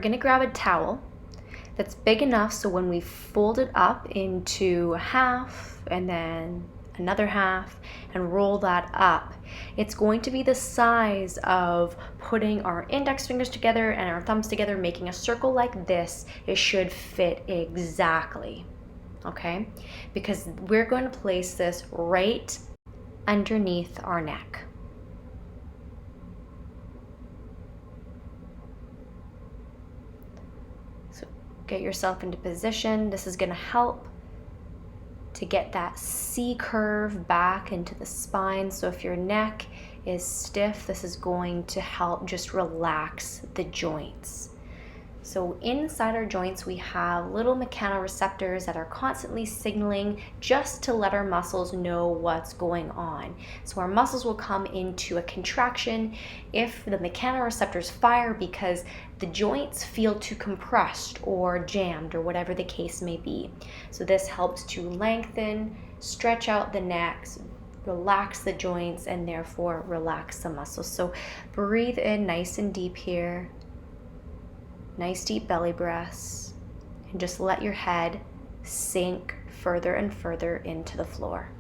gonna grab a towel that's big enough so when we fold it up into half and then another half and roll that up, it's going to be the size of putting our index fingers together and our thumbs together, making a circle like this. It should fit exactly, okay? Because we're going to place this right underneath our neck. So get yourself into position. This is going to help to get that C curve back into the spine. So if your neck is stiff, this is going to help just relax the joints. So inside our joints, we have little mechanoreceptors that are constantly signaling just to let our muscles know what's going on. So our muscles will come into a contraction if the mechanoreceptors fire because the joints feel too compressed or jammed or whatever the case may be. So this helps to lengthen, stretch out the necks, relax the joints, and therefore relax the muscles. So breathe in nice and deep here. Nice deep belly breaths, and just let your head sink further and further into the floor.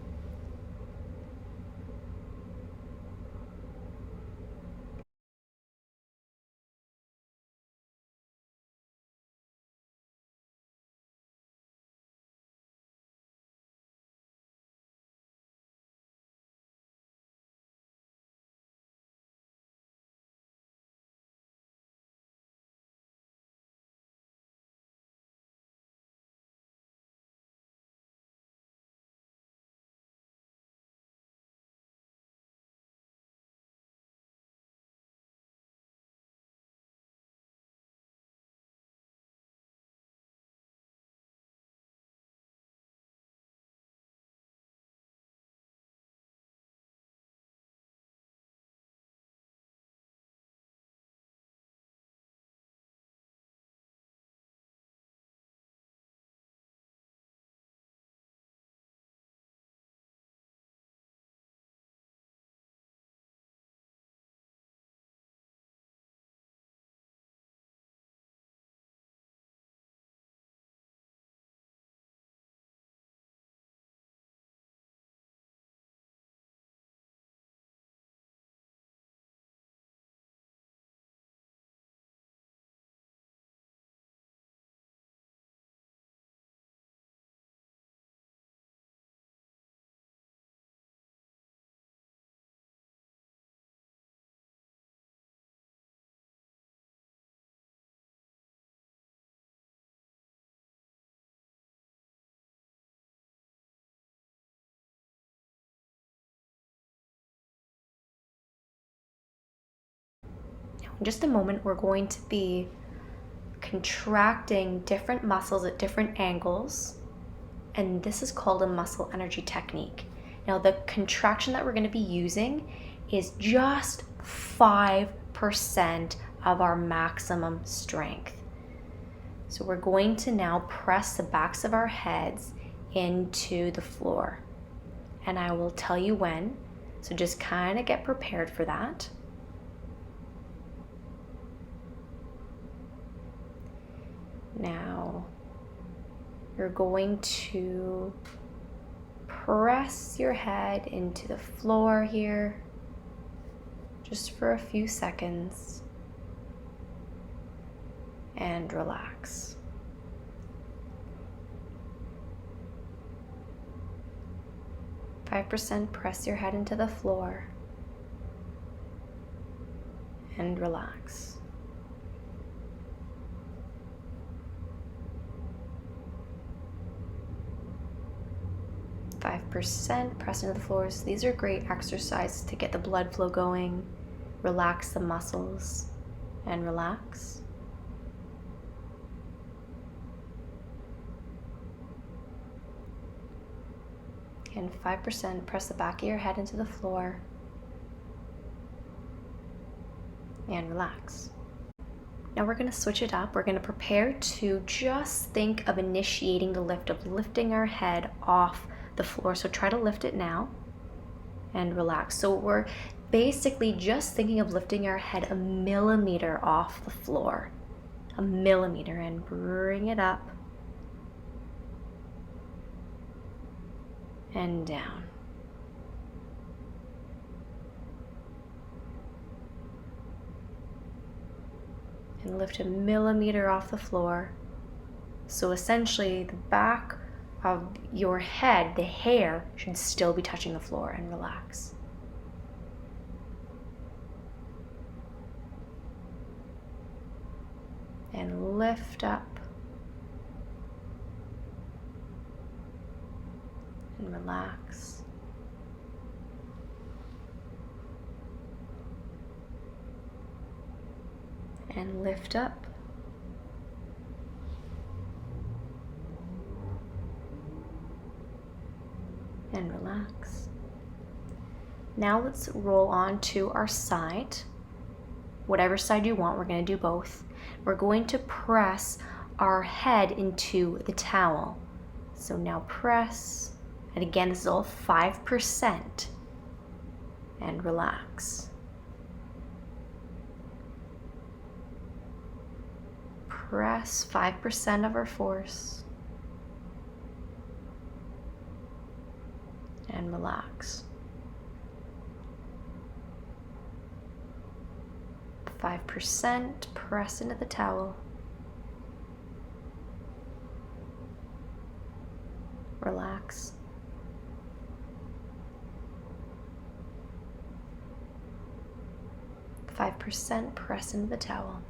In just a moment, we're going to be contracting different muscles at different angles, and this is called a muscle energy technique. Now, the contraction that we're going to be using is just 5% of our maximum strength. So we're going to now press the backs of our heads into the floor, and I will tell you when, so just kind of get prepared for that. Now, you're going to press your head into the floor here just for a few seconds and relax. %, press your head into the floor and relax. 5%, press into the floors. These are great exercises to get the blood flow going, relax the muscles, and relax. And 5%, press the back of your head into the floor and relax. Now we're going to switch it up. We're going to prepare to just think of initiating the lift, of lifting our head off the floor. So try to lift it now and relax. So we're basically just thinking of lifting our head a millimeter off the floor. a millimeter, and bring it up and down. And lift a millimeter off the floor. So essentially the back of your head, the hair, should still be touching the floor, and relax. And lift up and relax. And lift up and relax. Now let's roll on to our side. Whatever side you want, we're going to do both. We're going to press our head into the towel. So now press, and again, this is all 5%, and relax. Press 5% of our force, and relax. 5%, press into the towel. Relax. %, press into the towel.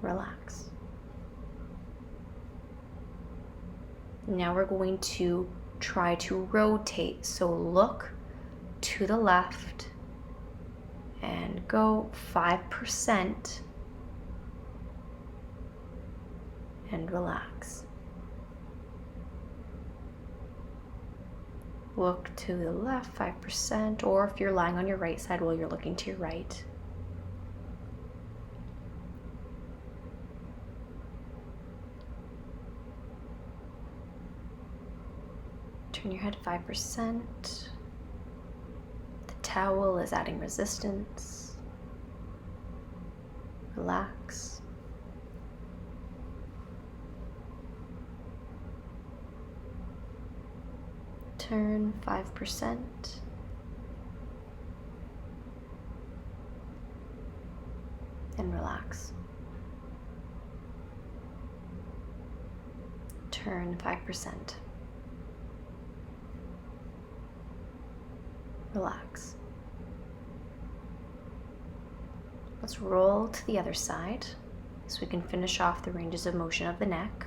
Relax. Now we're going to try to rotate. So look to the left and go 5% and relax. Look to the left 5%, or if you're lying on your right side, well, you're looking to your right. Turn your head 5%. The towel is adding resistance. Relax. Turn 5%. And relax. Turn 5%. Relax. Let's roll to the other side so we can finish off the ranges of motion of the neck.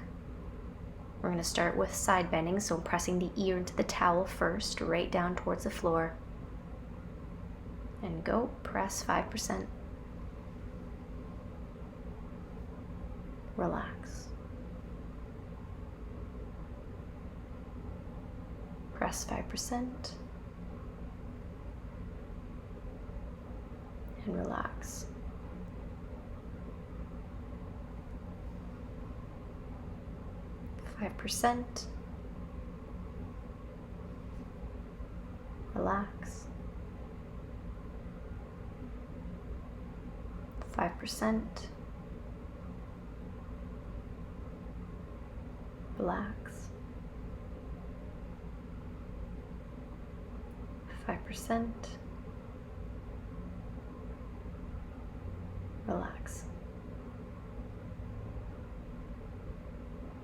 We're going to start with side bending, so I'm pressing the ear into the towel first, right down towards the floor. And go, press 5%. Relax. Press 5%. And relax. %. Relax. 5%. Relax. 5%. Relax.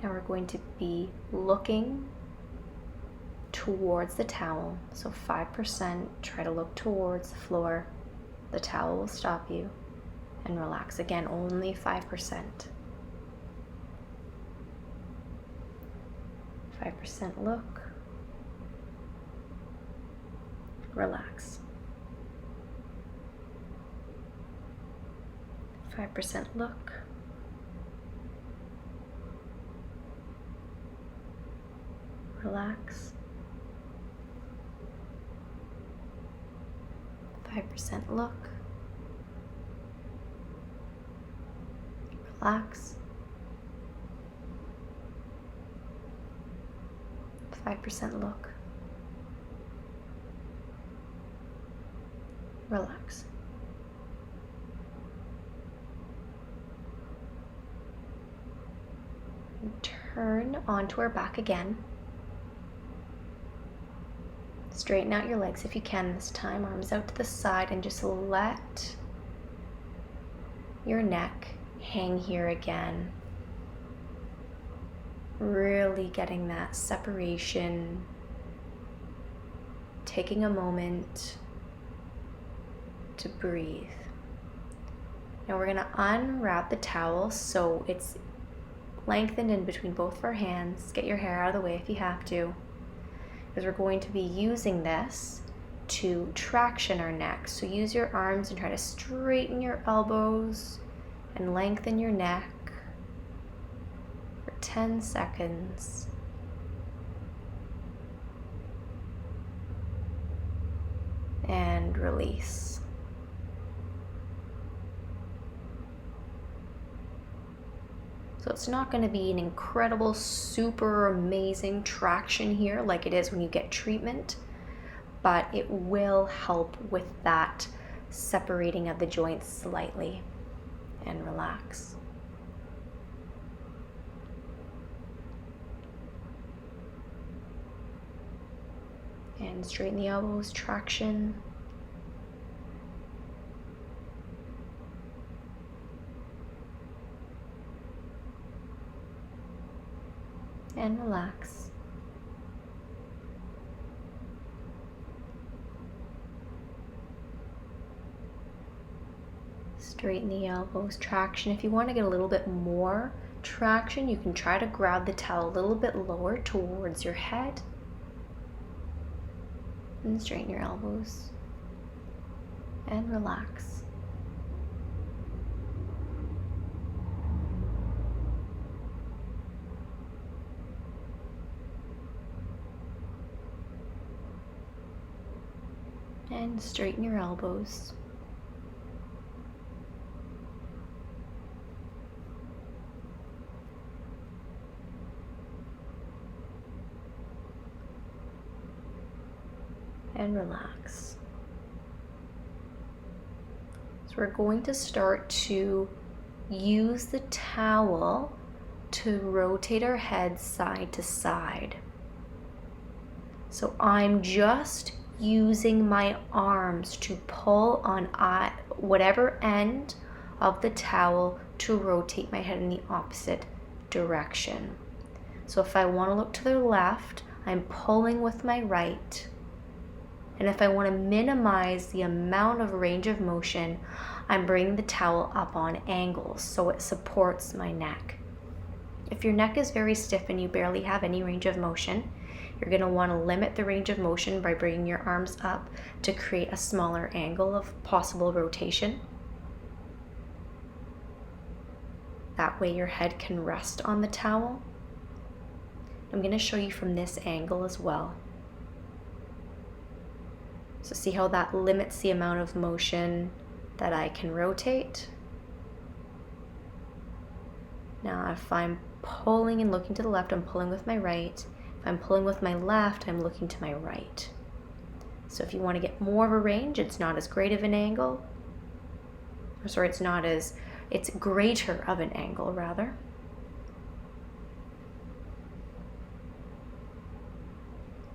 Now we're going to be looking towards the towel. So 5%, try to look towards the floor. The towel will stop you. And relax again, only 5%. 5% look. Relax. 5% look. Relax. 5% look. Relax. 5% look. Relax. Turn onto our back again. Straighten out your legs if you can this time, arms out to the side, and just let your neck hang here again. Really getting that separation, taking a moment to breathe. Now we're going to unwrap the towel so it's lengthened in between both of our hands. Get your hair out of the way if you have to, because we're going to be using this to traction our neck. So use your arms and try to straighten your elbows and lengthen your neck for 10 seconds. And release. So it's not going to be an incredible, super amazing traction here like it is when you get treatment, but it will help with that separating of the joints slightly. And relax. And straighten the elbows, traction. And relax. Straighten the elbows, traction. If you want to get a little bit more traction, you can try to grab the towel a little bit lower towards your head. And straighten your elbows. And relax. And straighten your elbows. And relax. So we're going to start to use the towel to rotate our head side to side. So I'm just using my arms to pull on whatever end of the towel to rotate my head in the opposite direction. So if I want to look to the left, I'm pulling with my right. And if I want to minimize the amount of range of motion, I'm bringing the towel up on angles so it supports my neck. If your neck is very stiff and you barely have any range of motion, you're going to want to limit the range of motion by bringing your arms up to create a smaller angle of possible rotation. That way your head can rest on the towel. I'm going to show you from this angle as well. So see how that limits the amount of motion that I can rotate. Now if I'm pulling and looking to the left, I'm pulling with my right. If I'm pulling with my left, I'm looking to my right. So if you want to get more of a range, it's not as great of an angle. Or sorry, it's greater of an angle rather.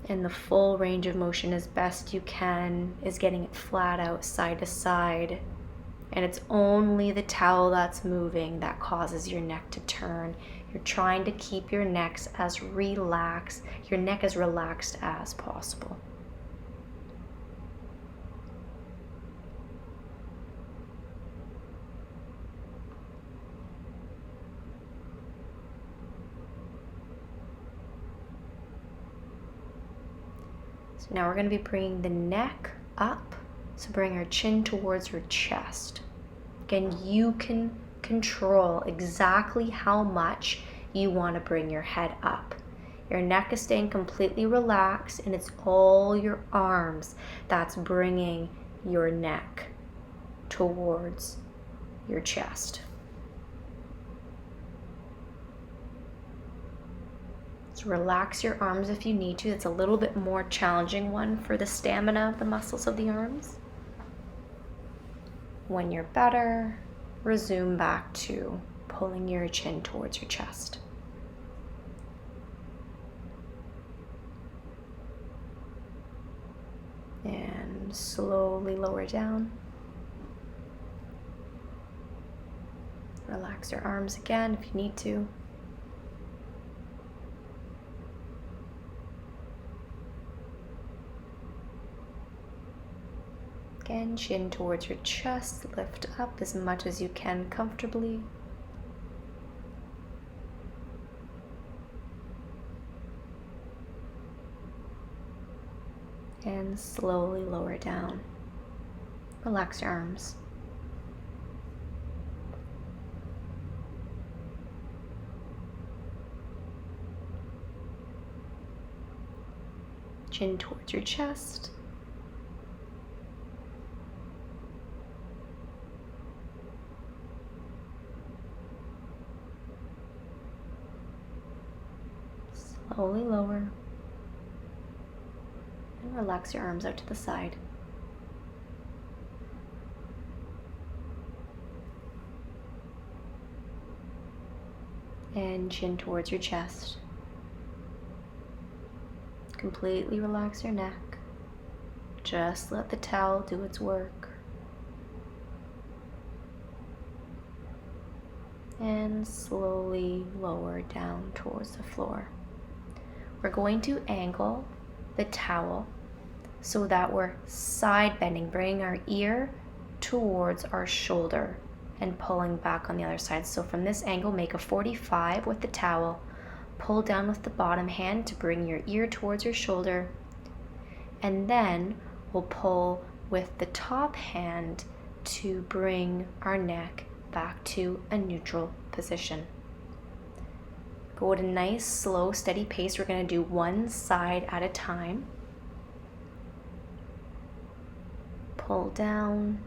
And the full range of motion as best you can is getting it flat out side to side. And it's only the towel that's moving that causes your neck to turn. You're trying to keep your neck as relaxed as possible. Now we're going to be bringing the neck up, so bring our chin towards your chest. Again, you can control exactly how much you want to bring your head up. Your neck is staying completely relaxed, and it's all your arms that's bringing your neck towards your chest. So relax your arms if you need to. It's a little bit more challenging one for the stamina of the muscles of the arms. When you're better, resume back to pulling your chin towards your chest. And slowly lower down. Relax your arms again if you need to. Again, chin towards your chest, lift up as much as you can comfortably. And slowly lower down. Relax your arms. Chin towards your chest. Slowly lower. And relax your arms out to the side. And chin towards your chest. Completely relax your neck. Just let the towel do its work. And slowly lower down towards the floor. We're going to angle the towel so that we're side bending, bringing our ear towards our shoulder and pulling back on the other side. So from this angle, make a 45 with the towel, pull down with the bottom hand to bring your ear towards your shoulder, and then we'll pull with the top hand to bring our neck back to a neutral position. Go at a nice, slow, steady pace. We're going to do one side at a time. Pull down.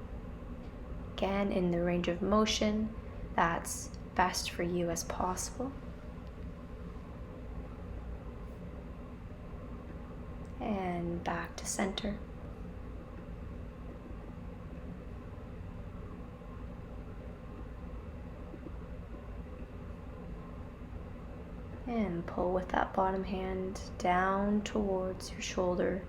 Again, in the range of motion that's best for you as possible. And back to center. And pull with that bottom hand down towards your shoulder.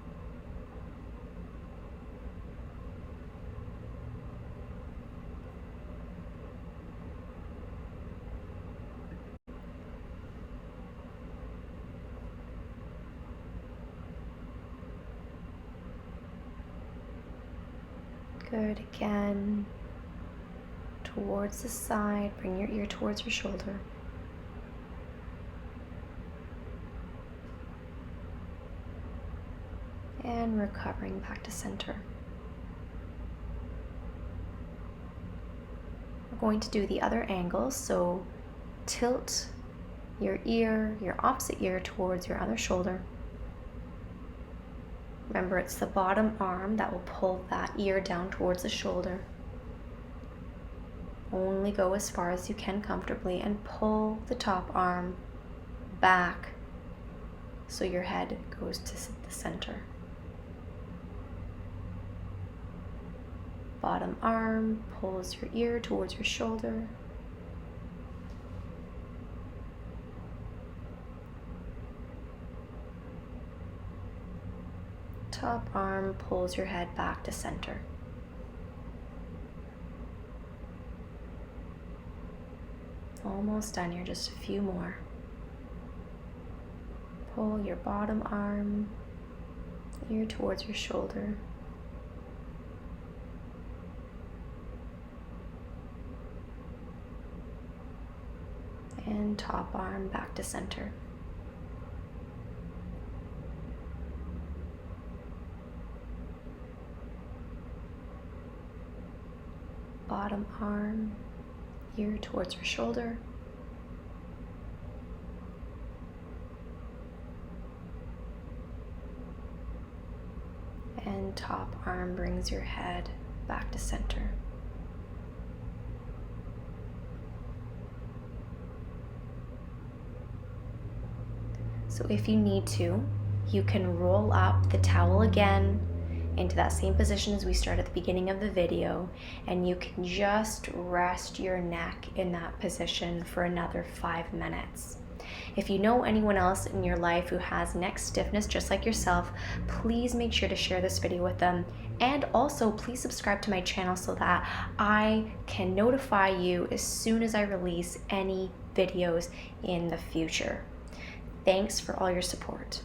Good. Again, towards the side, bring your ear towards your shoulder. And recovering back to center. We're going to do the other angle, so tilt your opposite ear towards your other shoulder. Remember, it's the bottom arm that will pull that ear down towards the shoulder. Only go as far as you can comfortably and pull the top arm back so your head goes to the center. Bottom arm pulls your ear towards your shoulder. Top arm pulls your head back to center. Almost done here, just a few more. Pull your bottom arm, ear towards your shoulder. And top arm back to center. Bottom arm, ear towards your shoulder. And top arm brings your head back to center. So if you need to, you can roll up the towel again into that same position as we started at the beginning of the video, and you can just rest your neck in that position for another 5 minutes. If you know anyone else in your life who has neck stiffness just like yourself, please make sure to share this video with them. And also, please subscribe to my channel so that I can notify you as soon as I release any videos in the future. Thanks for all your support.